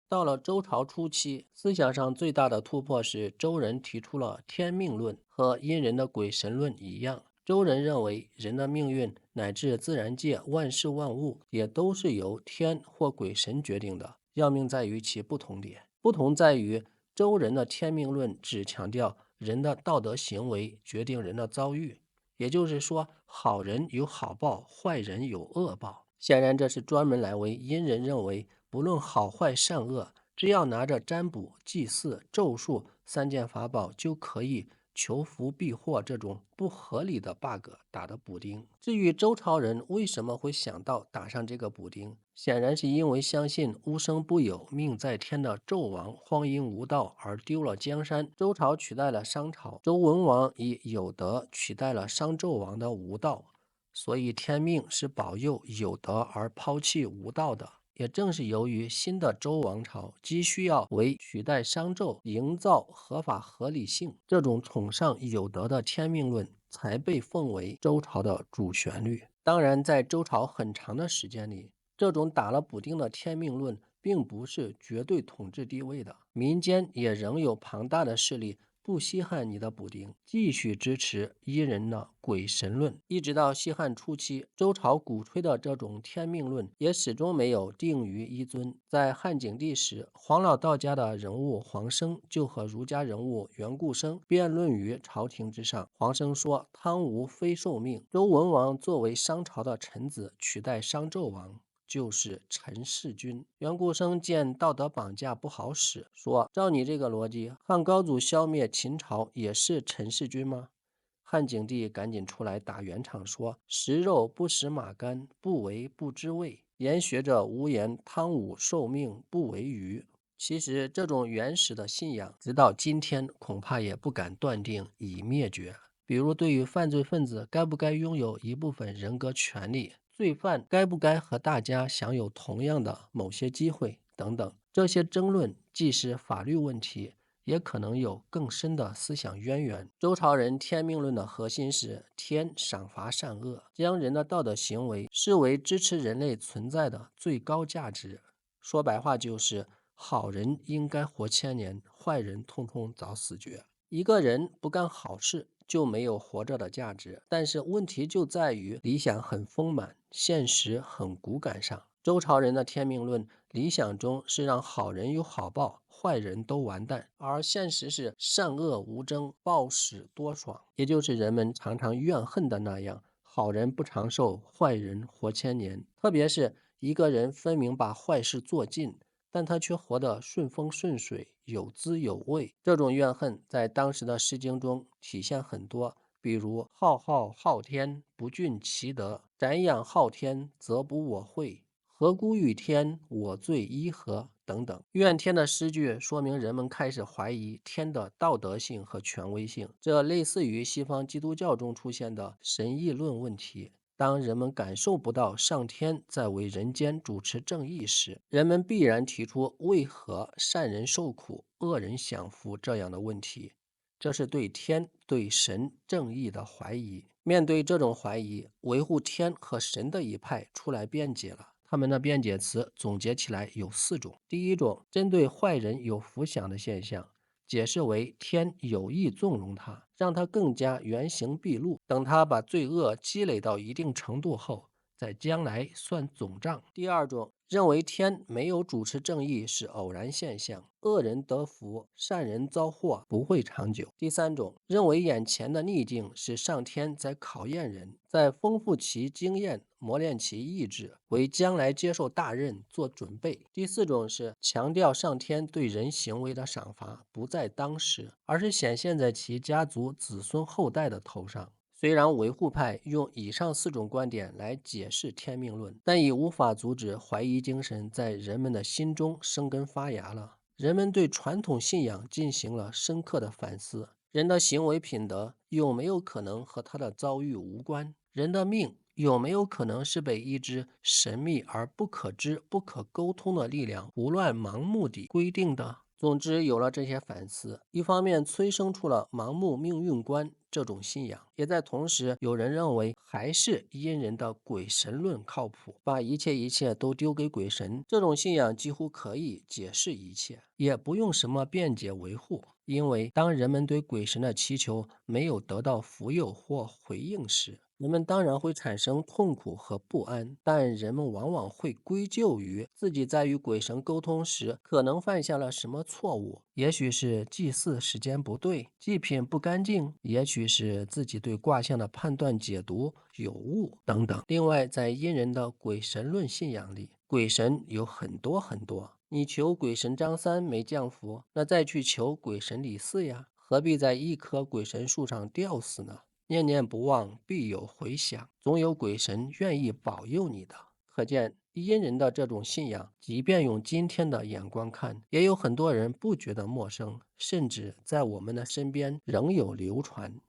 到了周朝初期，思想上最大的突破是周人提出了天命论，和殷人的鬼神论一样。周人认为人的命运乃至自然界万事万物也都是由天或鬼神决定的，要命在于其不同点。不同在于周人的天命论只强调人的道德行为决定人的遭遇，也就是说，好人有好报，坏人有恶报。显然，这是专门来为殷人认为，不论好坏善恶，只要拿着占卜、祭祀、咒术三件法宝，就可以求福避祸这种不合理的 bug 打的补丁。至于周朝人为什么会想到打上这个补丁，显然是因为相信无生不有，命在天的纣王荒淫无道而丢了江山，周朝取代了商朝，周文王以有德取代了商纣王的无道，所以天命是保佑有德而抛弃无道的。也正是由于新的周王朝急需要为取代商纣营造合法合理性，这种崇尚有德的天命论才被奉为周朝的主旋律。当然，在周朝很长的时间里，这种打了补丁的天命论并不是绝对统治地位的，民间也仍有庞大的势力不稀罕你的补丁，继续支持殷人的鬼神论。一直到西汉初期，周朝鼓吹的这种天命论也始终没有定于一尊。在汉景帝时，黄老道家的人物黄生就和儒家人物袁固生辩论于朝廷之上。黄生说：汤武非受命，周文王作为商朝的臣子取代商纣王，就是陈弑君。袁固生见道德绑架不好使，说：照你这个逻辑，汉高祖消灭秦朝也是陈弑君吗？汉景帝赶紧出来打圆场，说：食肉不食马肝，不为不知味。言学者无言汤武受命不为愚。其实这种原始的信仰，直到今天恐怕也不敢断定已灭绝。比如对于犯罪分子该不该拥有一部分人格权利，罪犯该不该和大家享有同样的某些机会等等，这些争论既是法律问题，也可能有更深的思想渊源。周朝人天命论的核心是天赏罚善恶，将人的道德行为视为支持人类存在的最高价值。说白话就是好人应该活千年，坏人通通早死绝。一个人不干好事就没有活着的价值，但是问题就在于理想很丰满，现实很骨感上。周朝人的天命论理想中是让好人有好报，坏人都完蛋，而现实是善恶无争，报使多爽，也就是人们常常怨恨的那样，好人不长寿，坏人活千年。特别是一个人分明把坏事做尽，但他却活得顺风顺水，有滋有味。这种怨恨在当时的诗经中体现很多，比如浩浩昊天，不俊其德；瞻仰昊天，则不我慧。何辜与天，我罪伊何？等等，怨天的诗句说明人们开始怀疑天的道德性和权威性，这类似于西方基督教中出现的神议论问题。当人们感受不到上天在为人间主持正义时，人们必然提出为何善人受苦，恶人享福这样的问题。这是对天、对神正义的怀疑。面对这种怀疑，维护天和神的一派出来辩解了。他们的辩解词总结起来有4种。第一种，针对坏人有福享的现象，解释为天有意纵容他，让他更加原形毕露，等他把罪恶积累到一定程度后，在将来算总账。第二种，认为天没有主持正义是偶然现象，恶人得福，善人遭祸，不会长久。第三种，认为眼前的逆境是上天在考验人，在丰富其经验，磨练其意志，为将来接受大任做准备。第四种是强调上天对人行为的赏罚不在当时，而是显现在其家族子孙后代的头上。虽然维护派用以上4种观点来解释天命论，但已无法阻止怀疑精神在人们的心中生根发芽了。人们对传统信仰进行了深刻的反思，人的行为品德有没有可能和他的遭遇无关？人的命有没有可能是被一支神秘而不可知、不可沟通的力量胡乱盲目地规定的？总之，有了这些反思，一方面催生出了盲目命运观这种信仰，也在同时有人认为还是阴人的鬼神论靠谱，把一切都丢给鬼神。这种信仰几乎可以解释一切，也不用什么辩解维护。因为当人们对鬼神的祈求没有得到福佑或回应时，人们当然会产生痛苦和不安，但人们往往会归咎于自己在与鬼神沟通时可能犯下了什么错误，也许是祭祀时间不对，祭品不干净，也许是自己对卦象的判断解读有误等等。另外，在阴人的鬼神论信仰里，鬼神有很多很多，你求鬼神张三没降福，那再去求鬼神李四呀，何必在一棵鬼神树上吊死呢？念念不忘，必有回响，总有鬼神愿意保佑你的。可见阴人的这种信仰，即便用今天的眼光看，也有很多人不觉得陌生，甚至在我们的身边仍有流传。